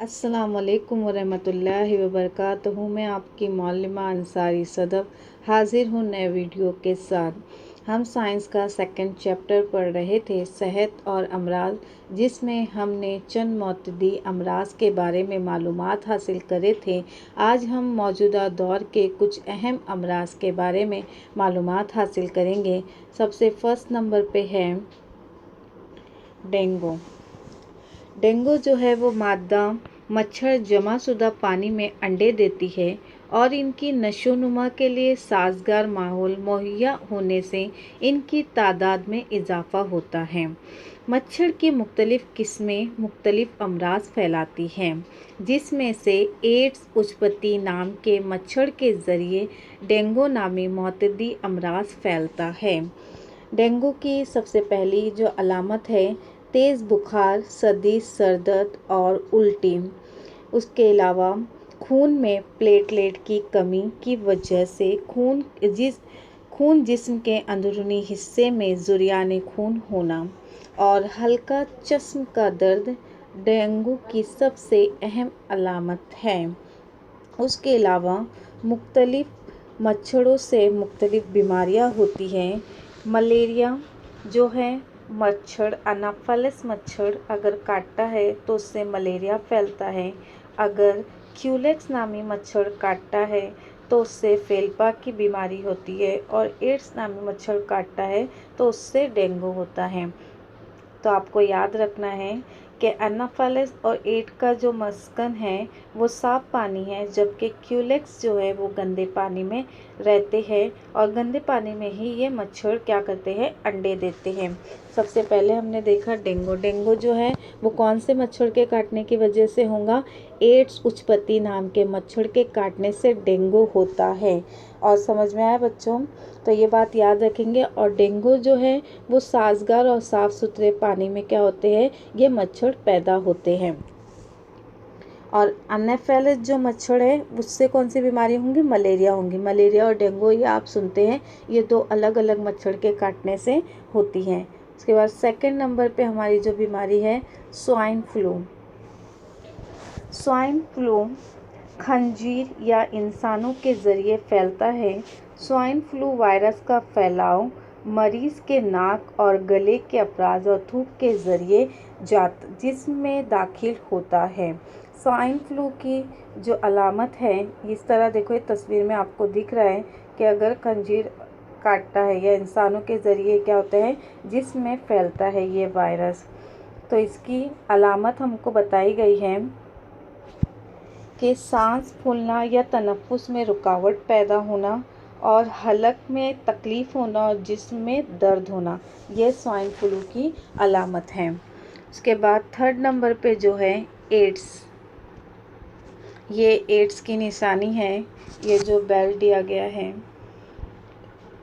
अस्सलामुअलैकुम वरहमतुल्लाहि वबरकातुहू। मैं आपकी मौलिमा अंसारी सदफ हाजिर हूँ नए वीडियो के साथ। हम साइंस का सेकंड चैप्टर पढ़ रहे थे, सेहत और अमराज, जिसमें हमने चंद मोतदी अमराज के बारे में मालूमात हासिल करे थे। आज हम मौजूदा दौर के कुछ अहम अमराज के बारे में मालूमात हासिल करेंगे। सबसे फर्स्ट नंबर पे है डेंगू। डेंगू जो है वो मादा मच्छर जमाशुदा पानी में अंडे देती है और इनकी नशोनुमा के लिए साजगार माहौल मुहैया होने से इनकी तादाद में इजाफा होता है। मच्छर की मुख्तलिफ़ किस्में मुख्तलिफ़ अमराज फैलाती हैं, जिसमें से एड्स उत्पत्ति नाम के मच्छर के ज़रिए डेंगू नामी मुतअद्दी अमराज फैलता है। डेंगू की सबसे पहली जो अलामत है तेज़ बुखार, सर्दी, सर दर्द और उल्टी। उसके अलावा खून में प्लेटलेट की कमी की वजह से खून जिस्म के अंदरूनी हिस्से में ज़ुरियाने खून होना और हल्का चश्म का दर्द डेंगू की सबसे अहम अलामत है। उसके अलावा मुख्तलिफ़ मच्छरों से मुख्तलिफ़ बीमारियां होती हैं। मलेरिया जो है मच्छर अनाफेलस मच्छर अगर काटता है तो उससे मलेरिया फैलता है। अगर क्यूलेक्स नामी मच्छर काटता है तो उससे फेल्पा की बीमारी होती है और एड्स नामी मच्छर काटता है तो उससे डेंगू होता है। तो आपको याद रखना है कि एनाफेलिस और एड का जो मस्कन है वो साफ़ पानी है, जबकि क्यूलेक्स जो है वो गंदे पानी में रहते हैं और गंदे पानी में ही ये मच्छर क्या करते हैं, अंडे देते हैं। सबसे पहले हमने देखा डेंगू। डेंगू जो है वो कौन से मच्छर के काटने की वजह से होगा? एड्स उत्पत्ति नाम के मच्छर के काटने से डेंगू होता है। और समझ में आया बच्चों? तो ये बात याद रखेंगे। और डेंगू जो है वो साजगार और साफ़ सुथरे पानी में क्या होते हैं, ये मच्छर पैदा होते हैं। और एनाफेलिस जो मच्छर है उससे कौन सी बीमारी होंगी? मलेरिया होंगी। मलेरिया और डेंगू ये आप सुनते हैं, ये दो अलग अलग मच्छर के काटने से होती हैं। उसके बाद सेकंड नंबर पे हमारी जो बीमारी है स्वाइन फ्लू। स्वाइन फ्लू खंजीर या इंसानों के ज़रिए फैलता है। स्वाइन फ्लू वायरस का फैलाव मरीज़ के नाक और गले के अफराज और थूक के ज़रिए जिस्म में दाखिल होता है। स्वाइन फ्लू की जो अलामत है इस तरह देखो, ये तस्वीर में आपको दिख रहा है कि अगर खंजीर काटता है या इंसानों के ज़रिए क्या होता है, जिस्म में फैलता है ये वायरस। तो इसकी अलामत हमको बताई गई है कि सांस फूलना या तनफ्फुस में रुकावट पैदा होना और हलक में तकलीफ़ होना और जिस्म में दर्द होना, ये स्वाइन फ्लू की अलामत है। उसके बाद थर्ड नंबर पे जो है एड्स। ये एड्स की निशानी है, ये जो बेल्ट दिया गया है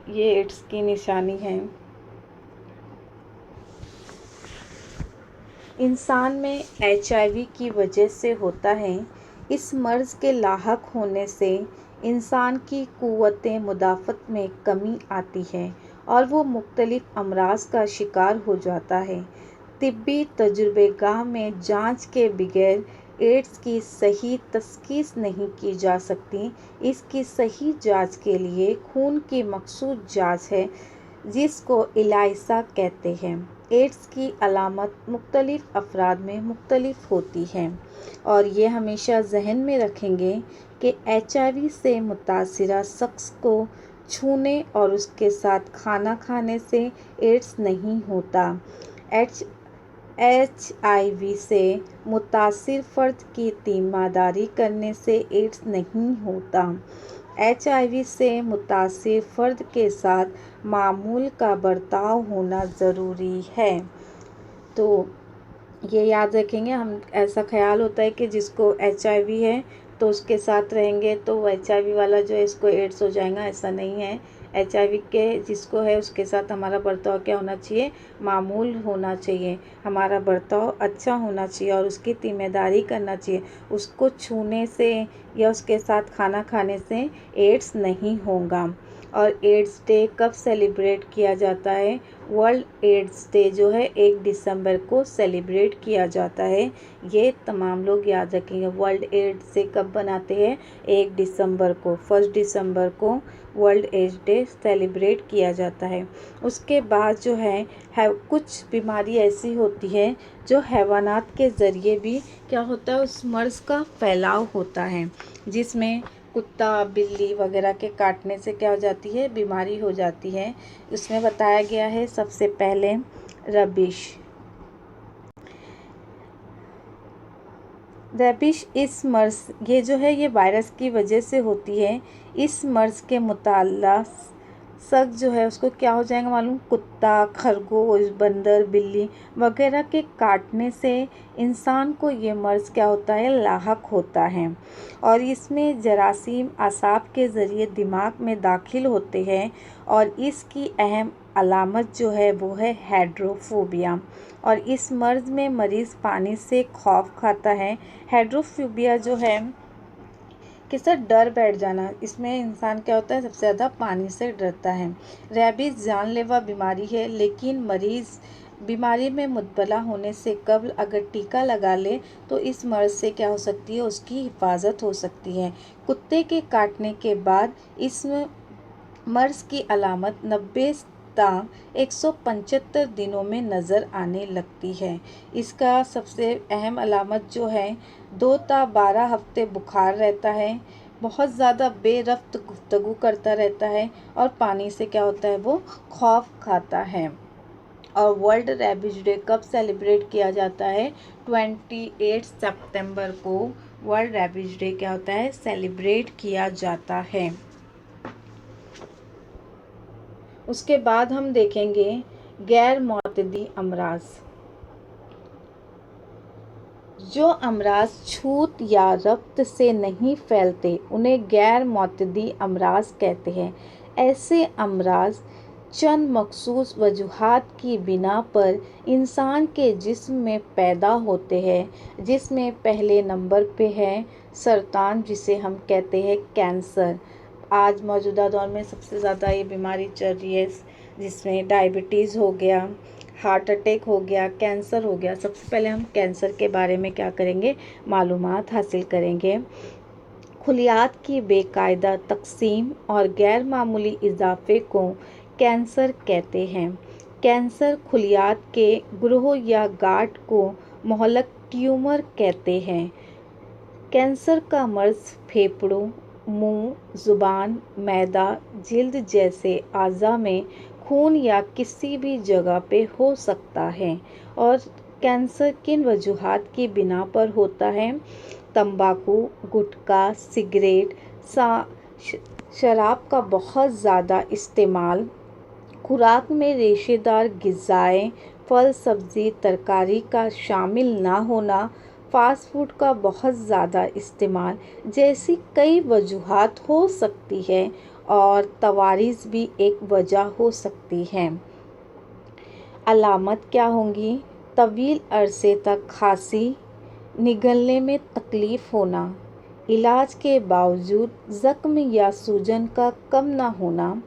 ये एड्स की निशानी है। इंसान में HIV की वजह से होता है। इस मर्ज़ के लाहक होने से इंसान की क़ुव्वते मुदाफ़त में कमी आती है और वो मुख्तलिफ़ अमराज़ का शिकार हो जाता है। तिब्बी तजुर्बेगाह में जांच के बगैर एड्स की सही तशख़ीस नहीं की जा सकती। इसकी सही जांच के लिए खून की मखसूस जांच है, जिसको इलाइसा कहते हैं। एड्स की अलामत मुख्तलिफ़ अफराद में मुख्तलिफ़ होती हैं और ये हमेशा जहन में रखेंगे कि HIV से मुतासिरा शख्स को छूने और उसके साथ खाना खाने से एड्स नहीं होता। HIV से मुतासिर फ़र्द की तीमारदारी करने से एड्स नहीं होता। HIV से मुतासिर फ़र्द के साथ मामूल का बर्ताव होना ज़रूरी है। तो ये याद रखेंगे। हम ऐसा ख्याल होता है कि जिसको HIV है तो उसके साथ रहेंगे तो वो HIV वाला जो है इसको एड्स हो जाएगा, ऐसा नहीं है। HIV के जिसको है उसके साथ हमारा बर्ताव क्या होना चाहिए? मामूल होना चाहिए, हमारा बर्ताव अच्छा होना चाहिए और उसकी ज़िम्मेदारी करना चाहिए। उसको छूने से या उसके साथ खाना खाने से एड्स नहीं होगा। और एड्स डे कब सेलिब्रेट किया जाता है? वर्ल्ड एड्स डे जो है 1 दिसंबर को सेलिब्रेट किया जाता है। ये तमाम लोग याद रखेंगे। वर्ल्ड एड्स डे कब बनाते हैं? 1 दिसंबर को, 1 दिसंबर को वर्ल्ड एड्स डे सेलिब्रेट किया जाता है। उसके बाद जो है कुछ बीमारी ऐसी होती है जो हैवानात के ज़रिए भी क्या होता है, उस मर्ज़ का फैलाव होता है, जिसमें कुत्ता बिल्ली वगैरह के काटने से क्या हो जाती है, बीमारी हो जाती है। उसमें बताया गया है सबसे पहले रेबिश इस मर्ज़, ये जो है ये वायरस की वजह से होती है। इस मर्ज़ के मुताल्लिक़ जो है उसको क्या हो जाएगा मालूम? कुत्ता, खरगोश, बंदर, बिल्ली वगैरह के काटने से इंसान को ये मर्ज़ क्या होता है, लाहक होता है। और इसमें जरासीम आसाब के ज़रिए दिमाग में दाखिल होते हैं और इसकी अहम अलामत जो है वो है हाइड्रोफोबिया। और इस मर्ज़ में मरीज़ पानी से खौफ खाता है। हाइड्रोफोबिया जो है किससे, डर बैठ जाना। इसमें इंसान क्या होता है, सबसे ज़्यादा पानी से डरता है। रेबीज़ जानलेवा बीमारी है, लेकिन मरीज़ बीमारी में मुब्तला होने से कबल अगर टीका लगा ले तो इस मर्ज़ से क्या हो सकती है, उसकी हिफाजत हो सकती है। कुत्ते के काटने के बाद इस मर्ज़ की अलामत 90 ता 175 दिनों में नज़र आने लगती है। इसका सबसे अहम अलामत जो है 2 ता 12 हफ्ते बुखार रहता है, बहुत ज़्यादा बेरफ्त गुफ्तगू करता रहता है और पानी से क्या होता है, वो खौफ खाता है। और वर्ल्ड रेबीज डे कब सेलिब्रेट किया जाता है? 28 सितंबर को वर्ल्ड रेबीज डे क्या होता है, सेलिब्रेट किया जाता है। उसके बाद हम देखेंगे गैर मौतदी अमराज। जो अमराज छूत या रब्त से नहीं फैलते उन्हें गैर मौतदी अमराज कहते हैं। ऐसे अमराज चंद मखसूस वजूहात की बिना पर इंसान के जिस्म में पैदा होते हैं, जिसमें पहले नंबर पे है सरतान, जिसे हम कहते हैं कैंसर। आज मौजूदा दौर में सबसे ज़्यादा ये बीमारी चल रही है, जिसमें डायबिटीज़ हो गया, हार्ट अटैक हो गया, कैंसर हो गया। सबसे पहले हम कैंसर के बारे में क्या करेंगे, मालूमात हासिल करेंगे। खुलियात की बेकायदा तकसीम और गैर मामूली इजाफे को कैंसर कहते हैं। कैंसर खुलियात के ग्रोह या गांठ को मोहलक ट्यूमर कहते हैं। कैंसर का मर्ज़ फेफड़ों, मुंह, ज़ुबान, मैदा, जिल्द जैसे अज़ा में खून या किसी भी जगह पे हो सकता है। और कैंसर किन वजूहात की बिना पर होता है? तंबाकू, गुटखा, सिगरेट, शराब का बहुत ज़्यादा इस्तेमाल, खुराक में रेशेदार ग़िज़ाएँ, फल सब्ज़ी तरकारी का शामिल ना होना, फ़ास्ट फूड का बहुत ज़्यादा इस्तेमाल जैसी कई वजूहात हो सकती है और तवारीज़ भी एक वजह हो सकती है। अलामत क्या होंगी? तवील अरसे तक खांसी, निगलने में तकलीफ़ होना, इलाज के बावजूद ज़ख्म या सूजन का कम ना होना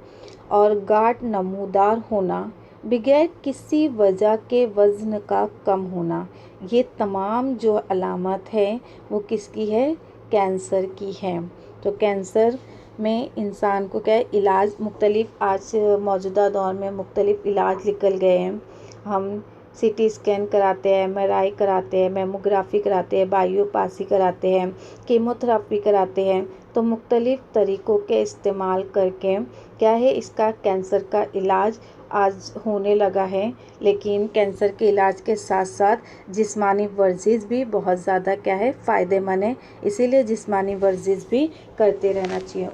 और गांठ नमूदार होना, बगैर किसी वजह के वज़न का कम होना। ये तमाम जो अलामत है वो किसकी है? कैंसर की है। तो कैंसर में इंसान को क्या है, इलाज मुख्तलिफ, आज मौजूदा दौर में मुख्तलिफ इलाज निकल गए हैं। हम सीटी स्कैन कराते हैं, एमआरआई कराते हैं, मेमोग्राफी कराते हैं, बायोप्सी कराते हैं, कीमोथेरेपी कराते हैं। तो मुख्तलिफ तरीक़ों के इस्तेमाल करके क्या है, इसका कैंसर का इलाज आज होने लगा है। लेकिन कैंसर के इलाज के साथ साथ जिस्मानी वर्जिश भी बहुत ज़्यादा क्या है, फ़ायदेमंद है। इसीलिए जिस्मानी वर्जिश भी करते रहना चाहिए।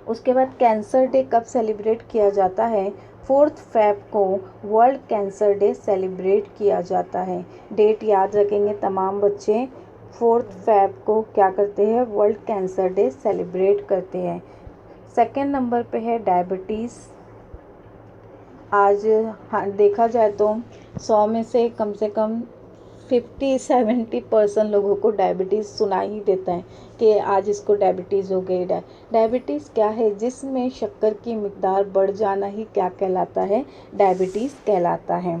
उसके बाद कैंसर डे कब सेलिब्रेट किया जाता है? 4 फ़रवरी को वर्ल्ड कैंसर डे सेलिब्रेट किया जाता है। डेट याद रखेंगे तमाम बच्चे। 4 फ़रवरी को क्या करते हैं, वर्ल्ड कैंसर डे सेलिब्रेट करते हैं। सेकंड नंबर पे है डायबिटीज़। आज हाँ देखा जाए तो 100 में से कम 50-70% लोगों को डायबिटीज़ सुना ही देता है कि आज इसको डायबिटीज़ हो गई। डायबिटीज़ क्या है? जिसमें शक्कर की मिकदार बढ़ जाना ही क्या कहलाता है? डायबिटीज़ कहलाता है।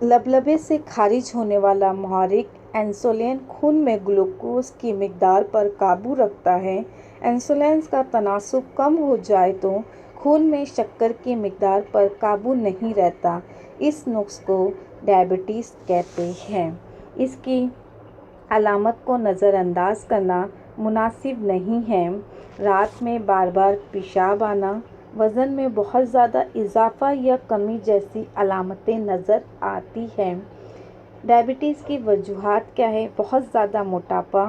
लबलबे से खारिज होने वाला मुहर्रिक इंसुलिन खून में ग्लूकोज की मिकदार पर काबू रखता है। इंसुलिन का तनासुब कम हो जाए तो खून में शक्कर की मिकदार पर काबू नहीं रहता। इस नुक्स को डायबिटीज़ कहते हैं। इसकी अलामत को नज़रअंदाज करना मुनासिब नहीं है। रात में बार बार पेशाब आना, वज़न में बहुत ज़्यादा इजाफ़ा या कमी जैसी अलामतें नज़र आती हैं। डायबिटीज़ की वजूहात क्या है? बहुत ज़्यादा मोटापा,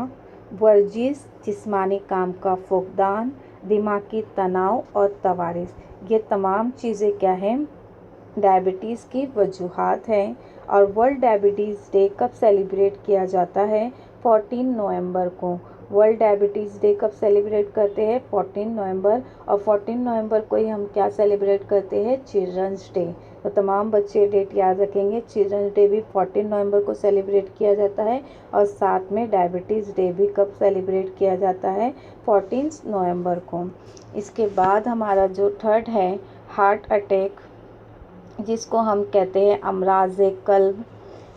वर्जिश, जिस्मानी काम का फुकदान, दिमागी तनाव और तवारिस। ये तमाम चीज़ें क्या हैं? डायबिटीज़ की वजूहात हैं। और वर्ल्ड डायबिटीज़ डे कब सेलिब्रेट किया जाता है? 14 नवंबर को। वर्ल्ड डायबिटीज़ डे कब सेलिब्रेट करते हैं? 14 नवंबर। और 14 नवंबर को ही हम क्या सेलिब्रेट करते हैं? Children's Day. तो तमाम बच्चे डेट याद रखेंगे। चिल्ड्रंस डे भी 14 नवंबर को सेलिब्रेट किया जाता है। और साथ में डायबिटीज़ डे भी कब सेलिब्रेट किया जाता है? 14 नवंबर को। इसके बाद हमारा जो थर्ड है हार्ट अटैक, जिसको हम कहते हैं अमराज़ क़ल्ब,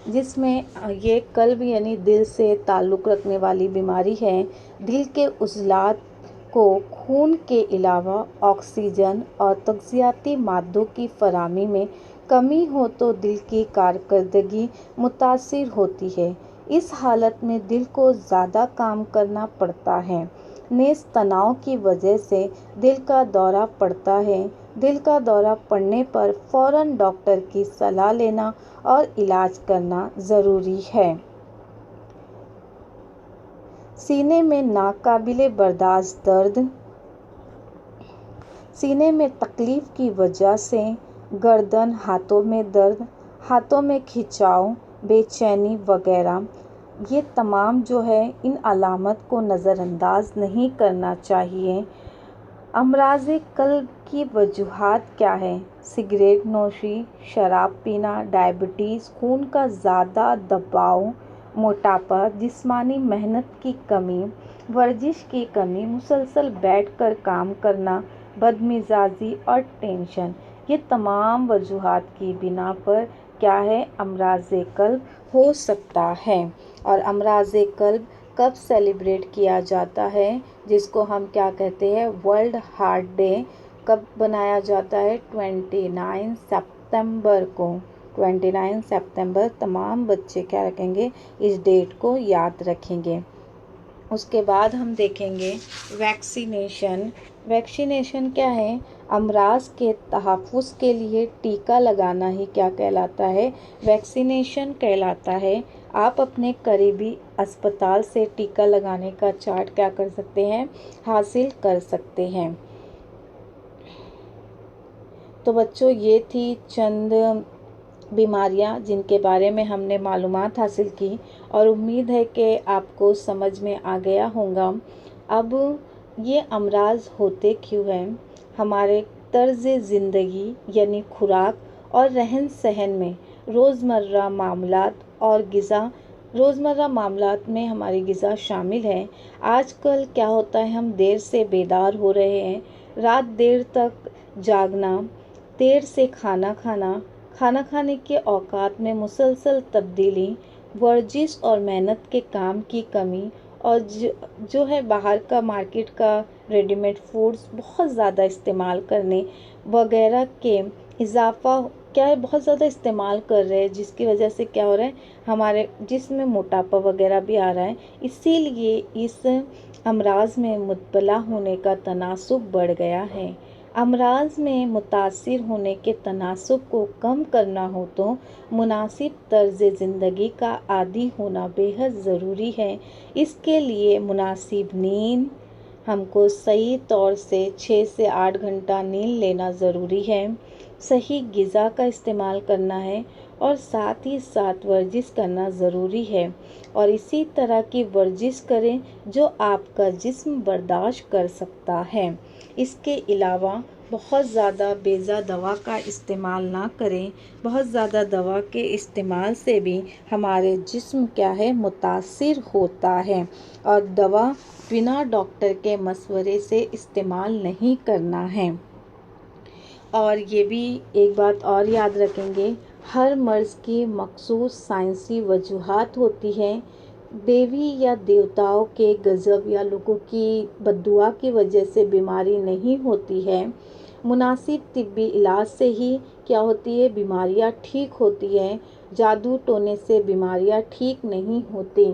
जिसमें ये कल्ब यानी दिल से ताल्लुक़ रखने वाली बीमारी है। दिल के उज़लात को खून के अलावा ऑक्सीजन और तग़ज़ियाती मादों की फ़राहमी में कमी हो तो दिल की कारकर्दगी मुतासिर होती है। इस हालत में दिल को ज़्यादा काम करना पड़ता है। नेज़ तनाव की वजह से दिल का दौरा पड़ता है। दिल का दौरा पड़ने पर फ़ौरन डॉक्टर की सलाह लेना और इलाज करना ज़रूरी है। सीने में नाकाबिले बर्दाश्त दर्द, सीने में तकलीफ़ की वजह से गर्दन, हाथों में दर्द, हाथों में खिंचाव, बेचैनी वगैरह, ये तमाम जो है इन अलामत को नज़रअंदाज नहीं करना चाहिए। अमराज़ क़ल्ब की वजूहात क्या है? सिगरेट नोशी, शराब पीना, डायबिटीज़, खून का ज़्यादा दबाव, मोटापा, जिस्मानी मेहनत की कमी, वर्जिश की कमी, मुसलसल बैठकर काम करना, बदमिजाजी और टेंशन, ये तमाम वजूहात की बिना पर क्या है? अमराज़ क़ल्ब हो सकता है। और अमराज़ क़ल्ब कब सेलिब्रेट किया जाता है? जिसको हम क्या कहते हैं? वर्ल्ड हार्ट डे कब बनाया जाता है? 29 सितंबर को। 29 सितंबर तमाम बच्चे क्या रखेंगे? इस डेट को याद रखेंगे। उसके बाद हम देखेंगे वैक्सीनेशन। वैक्सीनेशन क्या है? अमराज के तहफ़्फ़ुज़ के लिए टीका लगाना ही क्या कहलाता है? वैक्सीनेशन कहलाता है। आप अपने करीबी अस्पताल से टीका लगाने का चार्ट क्या कर सकते हैं? हासिल कर सकते हैं। तो बच्चों ये थी चंद बीमारियां जिनके बारे में हमने मालूमात हासिल की और उम्मीद है कि आपको समझ में आ गया होगा। अब ये अमराज होते क्यों हैं? हमारे तर्ज़ ज़िंदगी यानी खुराक और रहन सहन में रोज़मर्रा मामलात में हमारी ग़िज़ा शामिल है। आजकल क्या होता है, हम देर से बेदार हो रहे हैं, रात देर तक जागना, देर से खाना खाने के औकात में मुसलसल तब्दीली, वर्जिश और मेहनत के काम की कमी और जो है बाहर का मार्केट का रेडीमेड फूड्स बहुत ज़्यादा इस्तेमाल करने वगैरह के इजाफ़ा क्या है, बहुत ज़्यादा इस्तेमाल कर रहे हैं, जिसकी वजह से क्या हो रहा है, हमारे जिस्म में मोटापा वगैरह भी आ रहा है। इसीलिए इस अमराज में मुब्तला होने का तनासुब बढ़ गया है। अमराज में मुतासिर होने के तनासुब को कम करना हो तो मुनासिब तर्ज़ ज़िंदगी का आदी होना बेहद ज़रूरी है। इसके लिए मुनासिब नींद, हमको सही तौर से 6 से 8 घंटा नींद लेना ज़रूरी है, सही ग़िज़ा का इस्तेमाल करना है और साथ ही साथ वर्जिश करना ज़रूरी है। और इसी तरह की वर्जिश करें जो आपका जिस्म बर्दाश्त कर सकता है। इसके अलावा बहुत ज़्यादा बेजा दवा का इस्तेमाल ना करें। बहुत ज़्यादा दवा के इस्तेमाल से भी हमारे जिस्म क्या है, मुतासिर होता है। और दवा बिना डॉक्टर के मशवरे से इस्तेमाल नहीं करना है। और ये भी एक बात और याद रखेंगे, हर मर्ज़ की मखसूस साइंसी वजूहात होती हैं। देवी या देवताओं के गज़ब या लोगों की बद्दुआ की वजह से बीमारी नहीं होती है। मुनासिब तिब्बी इलाज से ही क्या होती है, बीमारियां ठीक होती हैं। जादू टोने से बीमारियां ठीक नहीं होती।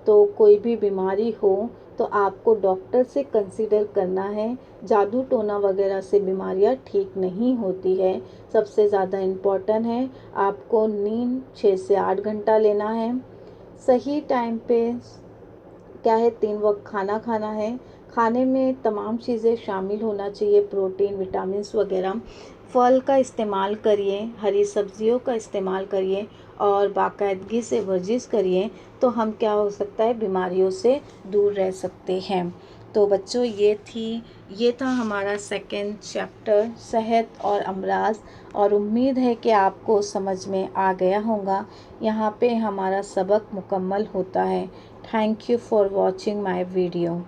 तो कोई भी बीमारी हो तो आपको डॉक्टर से कंसीडर करना है। जादू टोना वगैरह से बीमारियां ठीक नहीं होती है। सबसे ज़्यादा इम्पॉर्टेंट है आपको नींद 6 से 8 घंटा लेना है। सही टाइम पे क्या है, 3 वक्त खाना खाना है। खाने में तमाम चीज़ें शामिल होना चाहिए, प्रोटीन, विटामिन्स वगैरह। फल का इस्तेमाल करिए, हरी सब्जियों का इस्तेमाल करिए और बाकायदगी से वर्जिश करिए, तो हम क्या हो सकता है, बीमारियों से दूर रह सकते हैं। तो बच्चों ये था हमारा सेकंड चैप्टर, सेहत और अमराज। और उम्मीद है कि आपको समझ में आ गया होगा। यहाँ पे हमारा सबक मुकम्मल होता है। Thank you for watching my video.